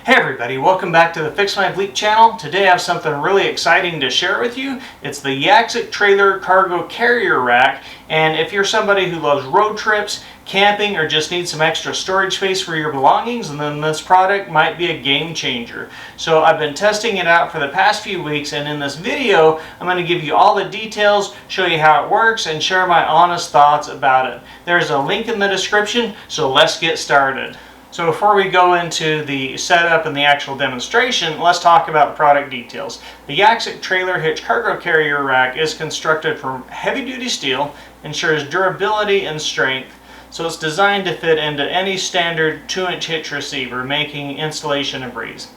Hey everybody, welcome back to the Fix My Bleep channel. Today I have something really exciting to share with you. It's the Yaxuk trailer cargo carrier rack, and if you're somebody who loves road trips, camping, or just needs some extra storage space for your belongings, then this product might be a game changer. So I've been testing it out for the past few weeks, and in this video I'm going to give you all the details, show you how it works, and share my honest thoughts about it. There's a link in the description, so let's get started. So before we go into the setup and the actual demonstration, let's talk about product details. The Yaxuk trailer hitch cargo carrier rack is constructed from heavy-duty steel, ensures durability and strength, so it's designed to fit into any standard 2-inch hitch receiver, making installation a breeze.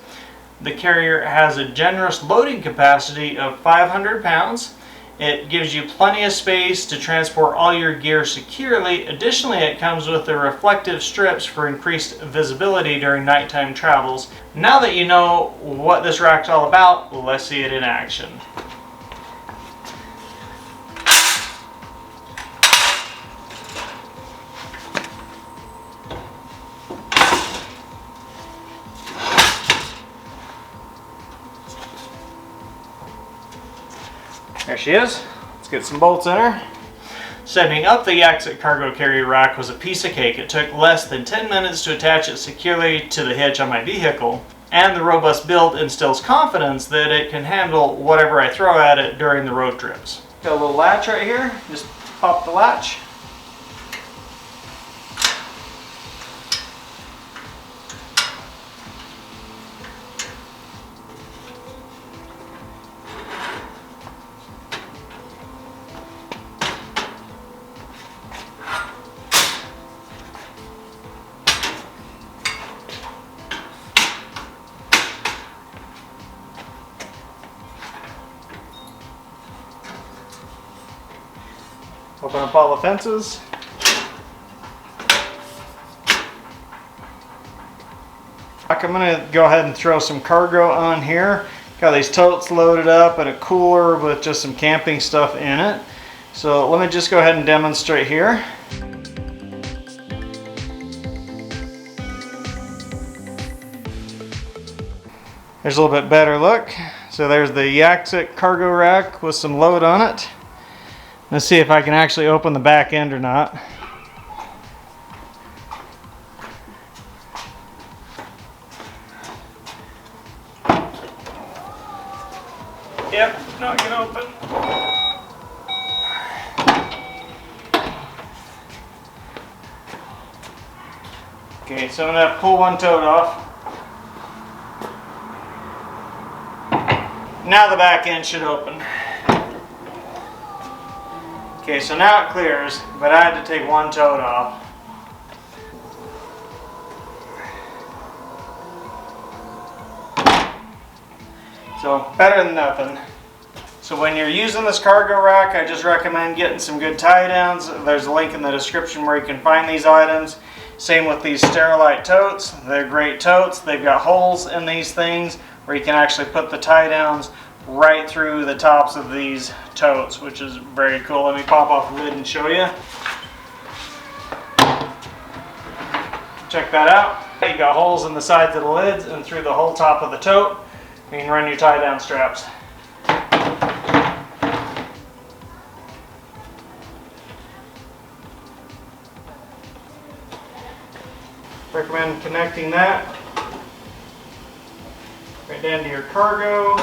The carrier has a generous loading capacity of 500 pounds. It gives you plenty of space to transport all your gear securely. Additionally, it comes with the reflective strips for increased visibility during nighttime travels. Now that you know what this rack's all about, let's see it in action. There she is. Let's get some bolts in her. Setting up the Yaxuk cargo carrier rack was a piece of cake. It took less than 10 minutes to attach it securely to the hitch on my vehicle, and the robust build instills confidence that it can handle whatever I throw at it during the road trips. Got a little latch right here. Just pop the latch. Open up all the fences. I'm going to go ahead and throw some cargo on here. Got these totes loaded up and a cooler with just some camping stuff in it. So let me just go ahead and demonstrate here. There's a little bit better look. So there's the Yaxuk cargo rack with some load on it. Let's see if I can actually open the back end or not. Yep, not gonna open. Okay, so I'm gonna pull one tote off. Now the back end should open. Okay, so now it clears, but I had to take one tote off. So better than nothing. So when you're using this cargo rack, I just recommend getting some good tie downs. There's a link in the description where you can find these items. Same with these Sterilite totes. They're great totes. They've got holes in these things where you can actually put the tie downs right through the tops of these totes, which is very cool. Let me pop off the lid and show you. Check that out. You got holes in the sides of the lids and through the whole top of the tote. You can run your tie down straps. Recommend connecting that right down to your cargo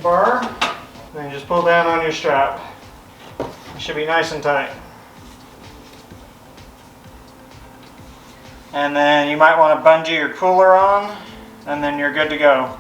bar, and then just pull down on your strap. It should be nice and tight. And then you might want to bungee your cooler on, and then you're good to go.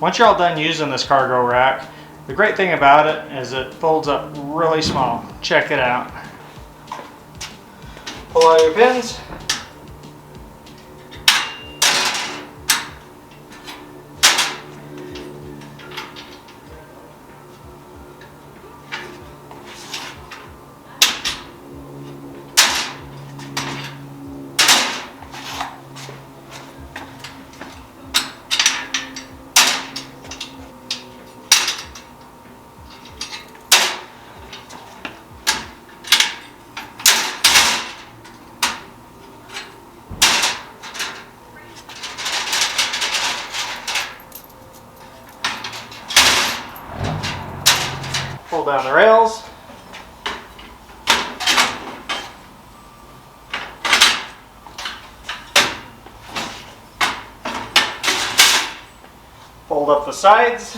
Once you're all done using this cargo rack, the great thing about it is it folds up really small. Check it out. Pull out your pins. Pull down the rails. Fold up the sides.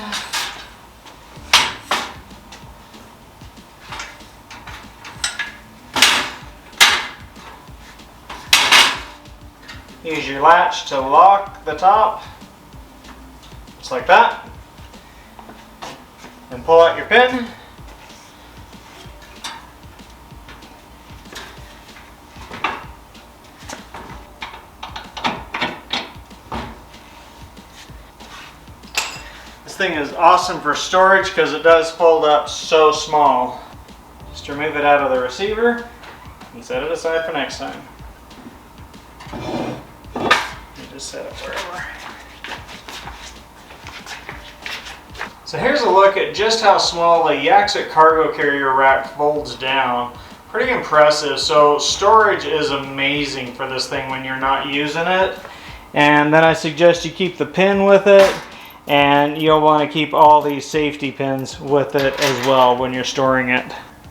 Use your latch to lock the top, just like that. And pull out your pin. This thing is awesome for storage because it does fold up so small. Just remove it out of the receiver and set it aside for next time. You just set it wherever. So here's a look at just how small the Yaxuk cargo carrier rack folds down. Pretty impressive. So storage is amazing for this thing when you're not using it. And then I suggest you keep the pin with it. And you'll want to keep all these safety pins with it as well when you're storing it.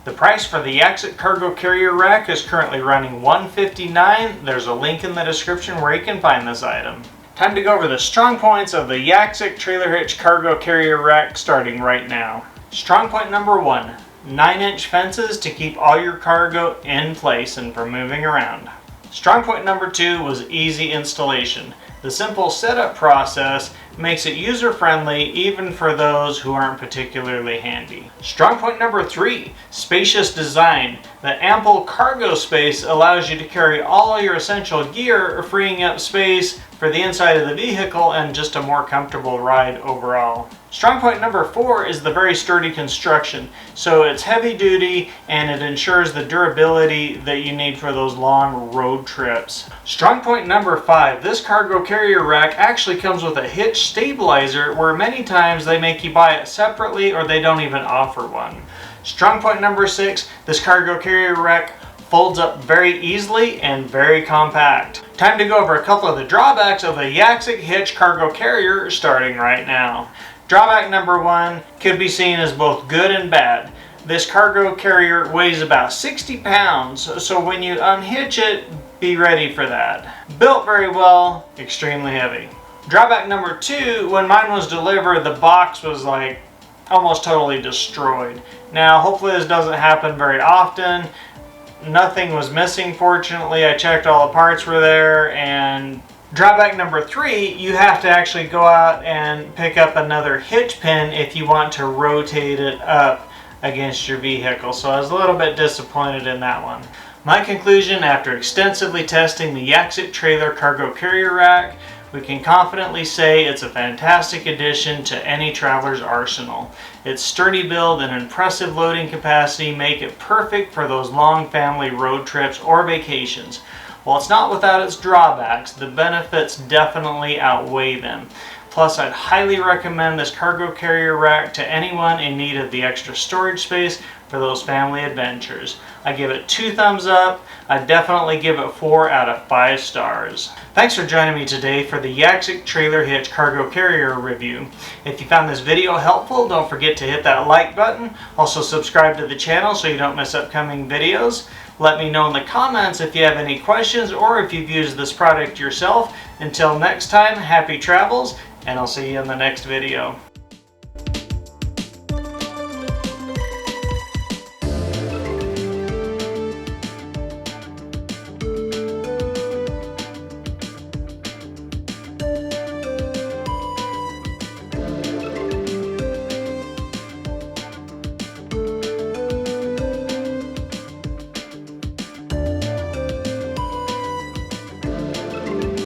The price for the Yaxuk cargo carrier rack is currently running $159. There's a link in the description where you can find this item. Time to go over the strong points of the Yaxuk trailer hitch cargo carrier rack starting right now. Strong point number 1, 9-inch fences to keep all your cargo in place and from moving around. Strong point number 2 was easy installation. The simple setup process makes it user-friendly even for those who aren't particularly handy. Strong point number 3, spacious design. The ample cargo space allows you to carry all your essential gear, freeing up space for the inside of the vehicle and just a more comfortable ride overall. Strong point number 4 is the very sturdy construction. So it's heavy duty and it ensures the durability that you need for those long road trips. Strong point number 5, this cargo carrier rack actually comes with a Hitch Stabilizer, where many times they make you buy it separately or they don't even offer one. Strong point number 6, this cargo carrier rack folds up very easily and very compact. Time to go over a couple of the drawbacks of the Yaxuk hitch cargo carrier starting right now. Drawback number 1 could be seen as both good and bad. This cargo carrier weighs about 60 pounds, so when you unhitch it, be ready for that. Built very well, extremely heavy. Drawback number 2, when mine was delivered, the box was like almost totally destroyed. Now, hopefully this doesn't happen very often. Nothing was missing, fortunately. I checked all the parts were there. And drawback number 3, you have to actually go out and pick up another hitch pin if you want to rotate it up against your vehicle. So I was a little bit disappointed in that one. My conclusion after extensively testing the Yaxuk trailer cargo carrier rack, we can confidently say it's a fantastic addition to any traveler's arsenal. Its sturdy build and impressive loading capacity make it perfect for those long family road trips or vacations. While it's not without its drawbacks, the benefits definitely outweigh them. Plus, I'd highly recommend this cargo carrier rack to anyone in need of the extra storage space for those family adventures. I give it 2 thumbs up. I definitely give it 4 out of 5 stars. Thanks for joining me today for the Yaxuk trailer hitch cargo carrier review. If you found this video helpful, don't forget to hit that like button. Also subscribe to the channel so you don't miss upcoming videos. Let me know in the comments if you have any questions or if you've used this product yourself. Until next time, happy travels, and I'll see you in the next video.